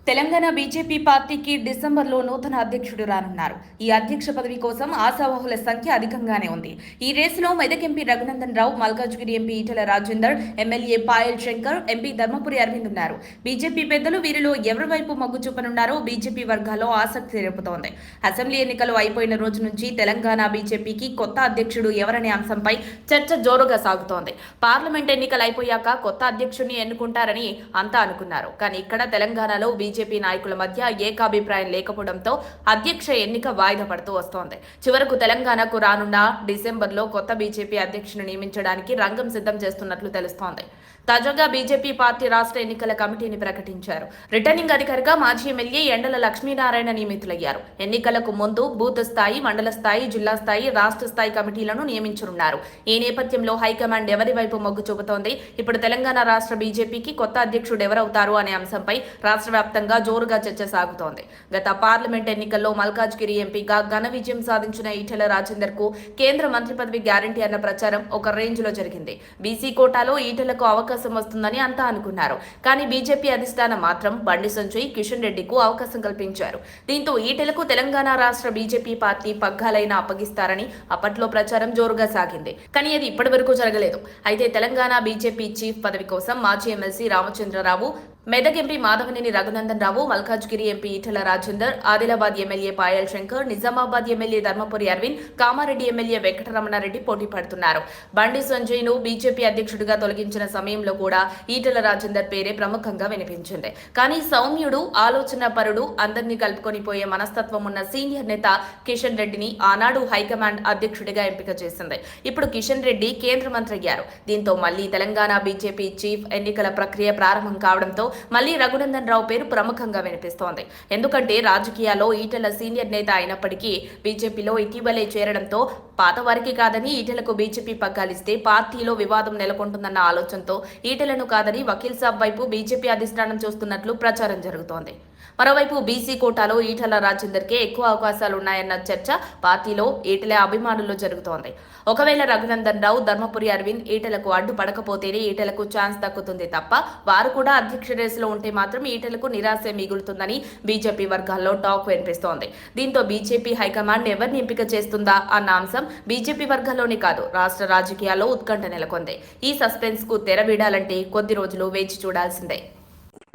Telangana BJP పార్టీకి డిసెంబర్లో నూతన అధ్యక్షుడు రానున్నారు. ఈ అధ్యక్ష పదవి కోసం ఆశావహుల సంఖ్య అధికంగానే ఉంది. ఈ రేసులో Medak MP Raghunandan Rao, Malkajgiri MP Etela Rajender, MLA Payal Shankar, MP Dharmapuri Arvind ఉన్నారు. బీజేపీ పెద్దలు వీరిలో ఎవరి వైపు మొగ్గు చూపనున్నారో బీజేపీ వర్గాల్లో ఆసక్తి రేపుతోంది. అసెంబ్లీ ఎన్నికలు అయిపోయిన రోజు నుంచి తెలంగాణ బీజేపీకి కొత్త అధ్యక్షుడు ఎవరనే అంశంపై చర్చ జోరుగా సాగుతోంది. పార్లమెంట్ ఎన్నికలు అయిపోయాక కొత్త అధ్యక్షుడిని ఎన్నుకుంటారని అంతా అనుకున్నారు. కానీ ఇక్కడ తెలంగాణలో బీజేపీ నాయకుల మధ్య ఏకాభిప్రాయం లేకపోవడంతో అధ్యక్ష ఎన్నిక వాయిదా పడుతూ వస్తోంది. చివరకు తెలంగాణకు రానున్న డిసెంబర్లో కొత్త బీజేపీ అధ్యక్షుని నియమించడానికి రంగం సిద్ధం చేస్తున్నట్లు తెలుస్తోంది. తాజాగా బీజేపీ పార్టీ రాష్ట్ర ఎన్నికల కమిటీని ప్రకటించారు. రిటర్నింగ్ అధికారిగా మాజీ ఎమ్మెల్యే ఎండల లక్ష్మీనారాయణ నియమితులయ్యారు. ఎన్నికలకు ముందు బూత్ స్థాయి, మండల స్థాయి, జిల్లా స్థాయి, రాష్ట్ర స్థాయి కమిటీలను నియమించనున్నారు. ఈ నేపథ్యంలో హైకమాండ్ ఎవరి వైపు మొగ్గు చూపుతోంది? ఇప్పుడు తెలంగాణ రాష్ట్ర బీజేపీకి కొత్త అధ్యక్షుడు ఎవరవుతారు అనే అంశంపై రాష్ట్ర వ్యాప్తంగా జోరుగా చర్చ సాగుతోంది. గత పార్లమెంట్ ఎన్నికల్లో మల్కాజ్గిరి ఎంపీగా ఘన విజయం సాధించిన ఈటెల రాజేందర్ కు కేంద్ర మంత్రి పదవి గ్యారంటీ అన్న ప్రచారం ఒక రేంజ్ లో జరిగింది. బీసీ కోటాలో ఈటెలకు అవకాశం వస్తుందని అంతా అనుకున్నారు. కానీ బీజేపీ అధిష్టానం మాత్రం బండి సంజయ్, కిషన్ రెడ్డికు అవకాశం కల్పించారు. దీంతో ఈటెలకు తెలంగాణ రాష్ట్ర బీజేపీ పార్టీ పగ్గాలైనా అప్పగిస్తారని అప్పట్లో ప్రచారం జోరుగా సాగింది. కానీ అది ఇప్పటి వరకు జరగలేదు. అయితే తెలంగాణ బీజేపీ చీఫ్ పదవి కోసం మాజీ MLC Ramachandra Rao, Medak MP Madhavaneni Raghunandan Rao, Malkajgiri MP Etela Rajender, Adilabad MLA Payal Shankar, Nizamabad MLA Dharmapuri Arvind, Kamareddy MLA Venkataramana Reddy పోటీ పడుతున్నారు. బండి సంజయ్ ను బీజేపీ అధ్యక్షుడిగా తొలగించిన సమయంలో కూడా ఈటెల రాజేందర్ పేరే ప్రముఖంగా వినిపించింది. కానీ సౌమ్యుడు, ఆలోచన పరుడు, అందరినీ కలుపుకొని పోయే మనస్తత్వం ఉన్న సీనియర్ నేత కిషన్ రెడ్డిని ఆనాడు హైకమాండ్ అధ్యక్షుడిగా ఎంపిక చేసింది. ఇప్పుడు కిషన్ రెడ్డి కేంద్ర మంత్రి అయ్యారు. దీంతో మళ్లీ తెలంగాణ బీజేపీ చీఫ్ ఎన్నికల ప్రక్రియ ప్రారంభం కావడంతో మళ్లీ రఘునందన్ రావు పేరు ప్రముఖంగా వినిపిస్తోంది. ఎందుకంటే రాజకీయాల్లో ఈటెల సీనియర్ నేత అయినప్పటికీ బీజేపీలో ఇటీవలే చేరడంతో పాత వారికి కాదని ఈటెలకు బీజేపీ పగ్గాలిస్తే పార్టీలో వివాదం నెలకొంటుందన్న ఆలోచనతో ఈటెలను కాదని వకీల్ సాబ్ వైపు బీజేపీ అధిష్టానం చూస్తున్నట్లు ప్రచారం జరుగుతోంది. మరోవైపు బీసీ కోటాలో ఈటెల రాజేందర్కే ఎక్కువ అవకాశాలున్నాయన్న చర్చ పార్టీలో ఈటెల అభిమానుల్లో జరుగుతోంది. ఒకవేళ రఘునందన్ రావు, ధర్మపురి అరవింద్ ఈటెలకు అడ్డుపడకపోతేనే ఈటెలకు ఛాన్స్ దక్కుతుంది తప్ప వారు కూడా అధ్యక్ష రేసులో ఉంటే మాత్రం ఈటెలకు నిరాశ మిగులుతుందని బీజేపీ వర్గాల్లో టాక్ వినిపిస్తోంది. దీంతో బీజేపీ హైకమాండ్ ఎవరిని ఎంపిక చేస్తుందా అన్న అంశం బీజేపీ వర్గాల్లోనే కాదు రాష్ట్ర రాజకీయాల్లో ఉత్కంఠ నెలకొంది. ఈ సస్పెన్స్ కు తెర వీడాలంటే కొద్ది రోజులు వేచి చూడాల్సిందే.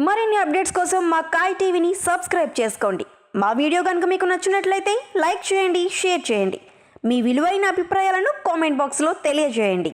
మరిన్ని అప్డేట్స్ కోసం మా కాయ్ టీవీని సబ్స్క్రైబ్ చేసుకోండి. మా వీడియో కనుక మీకు నచ్చినట్లయితే లైక్ చేయండి, షేర్ చేయండి. మీ విలువైన అభిప్రాయాలను కామెంట్ బాక్స్లో తెలియజేయండి.